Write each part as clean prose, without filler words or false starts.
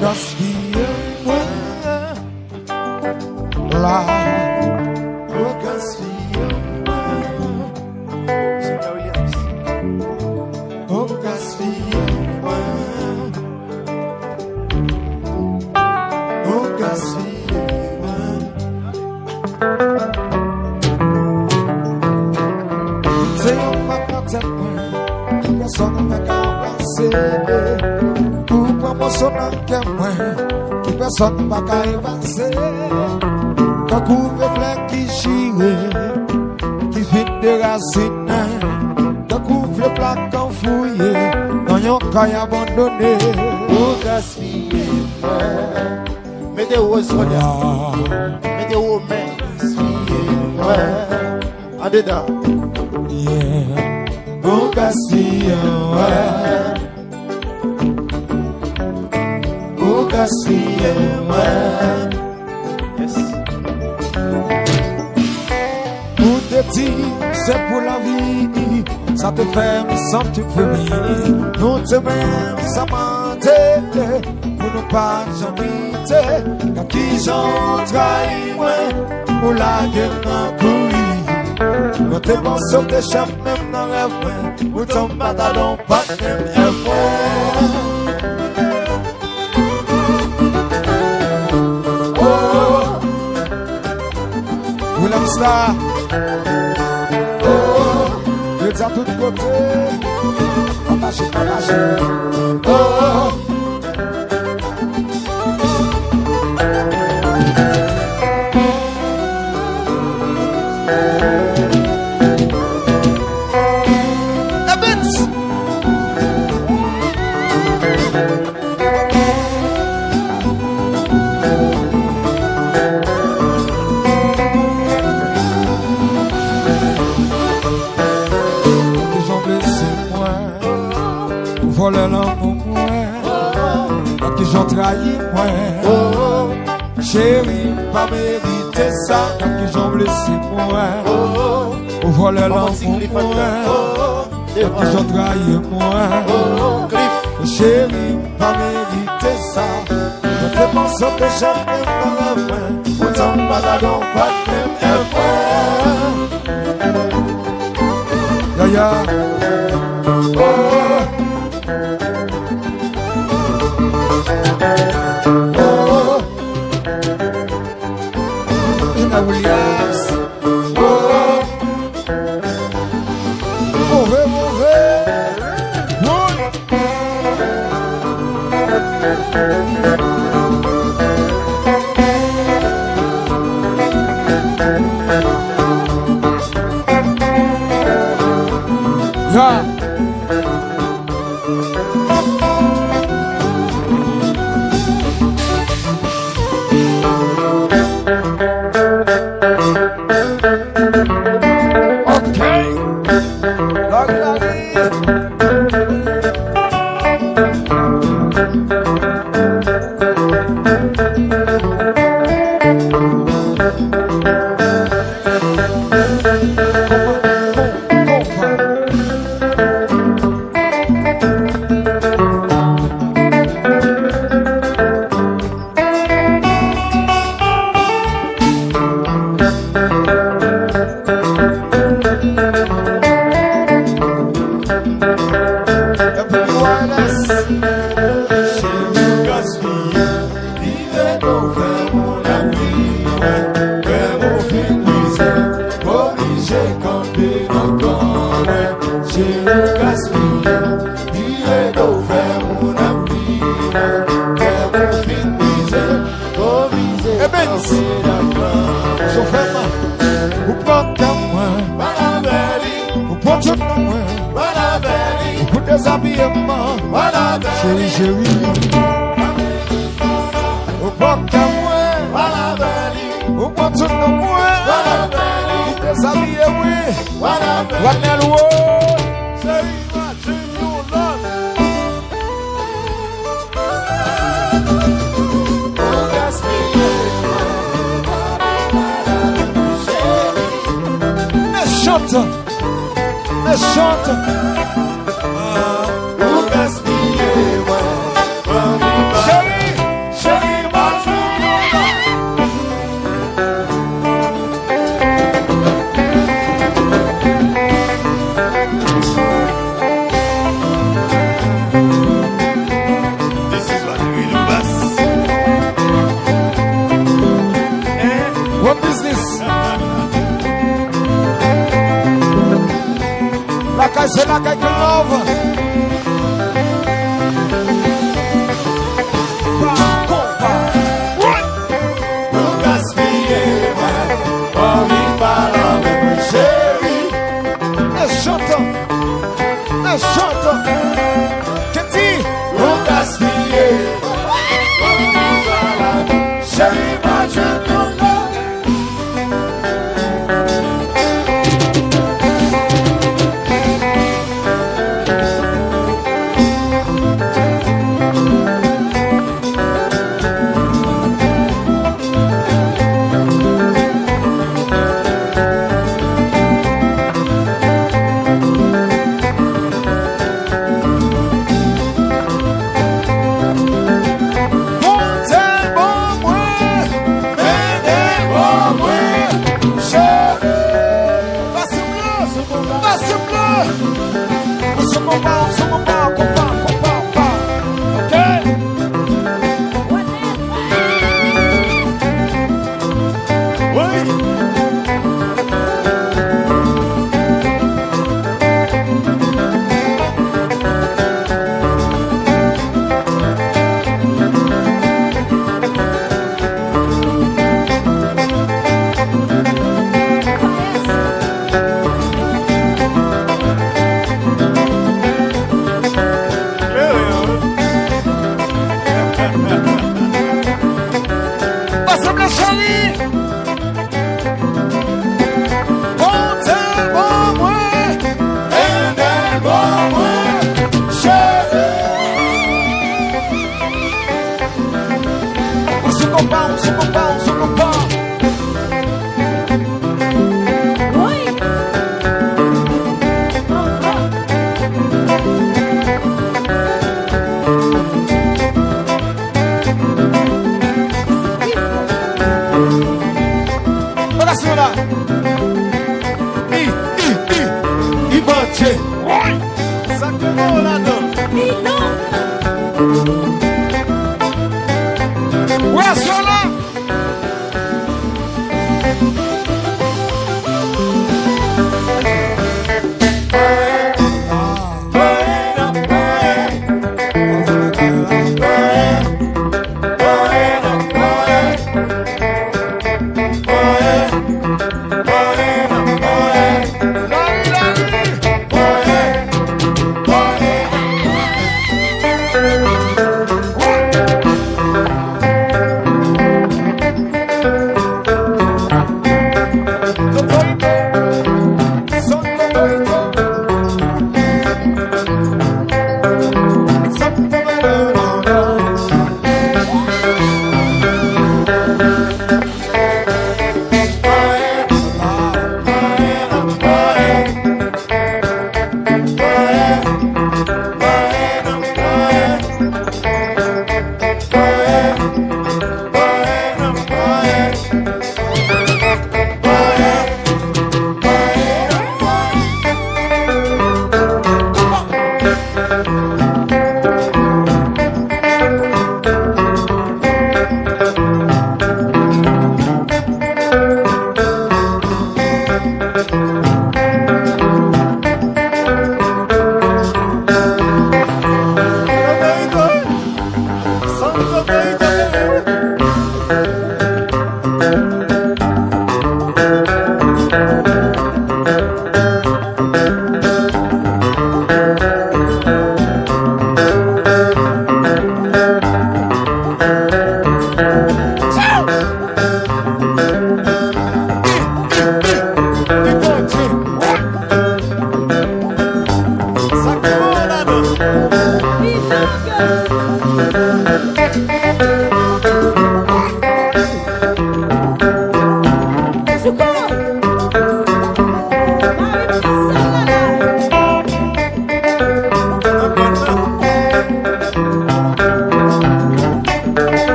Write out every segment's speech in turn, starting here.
gaspiller moi là oh gaspiller oh gaspiller moi oh gaspiller c'est un matin personne n'a qu'à passer. Pourquoi mon son n'a qu'à moi qui personne n'a qu'à avancer. Quand couvre fleur qui gire, qui fit de racines. Quand couvre plaque enfouillé, dans yon caille abandonné. Oh gaspiller, mettez au soleil, mettez au main, en dedans. Yeah, oh gaspiller. Oh gaspiller, Yes. pour te dire, c'est pour la vie. Ça te fait me sentir premier. Nous te même ça mentait. Pour ne pas jamais. Quand qui j'en trahis, pour la gueule n'a couru. Quand t'es bon sur tes chefs, même dans rêve, pour ton bataillon, pas même effort. Willem Star. Oh, il est à tous côtés. Partagez. Oh, voler l'amour moi, qui j'en trahi moi, chérie, pas mérité ça, qui j'en blessé moi, voler l'amour moi, qui j'en trahi moi, chérie, pas mérité ça, je te pense que jamais dans la main, autant pas d'agon, pas de même effort. Ya Williams, mauvais, yeah. chante. Oh gaspiller, ouais. c'est là quelqu'un love. Chante, que dit? On gaspille, chérie, moi je te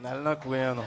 On a l'un coué un an.